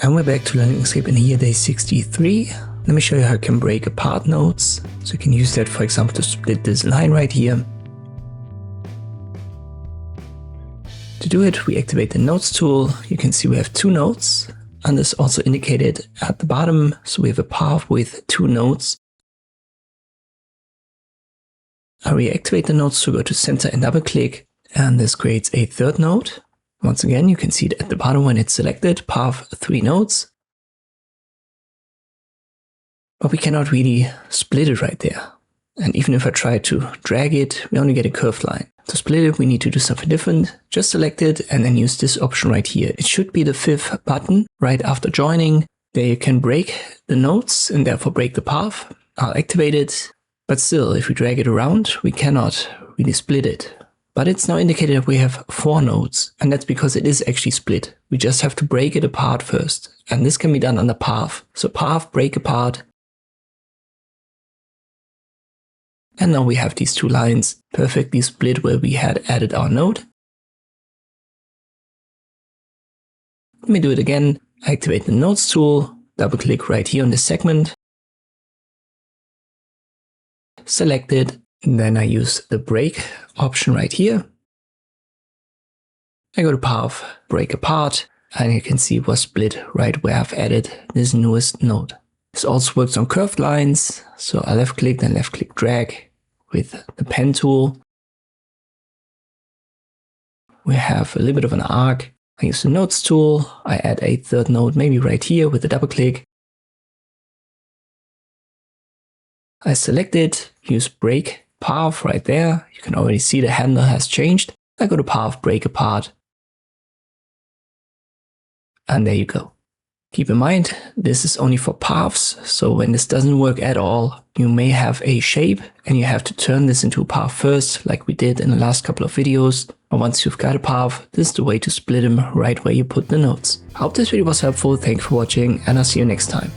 And we're back to learning Inkscape in here, day 63. Let me show you how you can break apart nodes. So you can use that, for example, to split this line right here. To do it, we activate the nodes tool. You can see we have two nodes, and this also indicated at the bottom. So we have a path with two nodes. I reactivate the nodes to go to center and double click, and this creates a third node. Once again, you can see it at the bottom when it's selected, path 3 nodes. But we cannot really split it right there. And even if I try to drag it, we only get a curved line. To split it, we need to do something different. Just select it and then use this option right here. It should be the 5th button right after joining. There you can break the nodes and therefore break the path. I'll activate it. But still, if we drag it around, we cannot really split it. But it's now indicated that we have 4 nodes, and that's because it is actually split. We just have to break it apart first. And this can be done under path. So path, break apart. And now we have these two lines perfectly split where we had added our node. Let me do it again. Activate the nodes tool, double click right here on the segment. Select it, and then I use the break option right here. I go to path, break apart, and you can see it was split right where I've added this newest node. This also works on curved lines, so I left click, then left click drag with the pen tool. We have a little bit of an arc. I use the nodes tool, I add a third node, maybe right here with a double click. I select it, use break path right there. You can already see the handle has changed. I go to path, break apart. And there you go. Keep in mind, this is only for paths. So when this doesn't work at all, you may have a shape and you have to turn this into a path first, like we did in the last couple of videos. And once you've got a path, this is the way to split them right where you put the nodes. I hope this video was helpful. Thank you for watching, and I'll see you next time.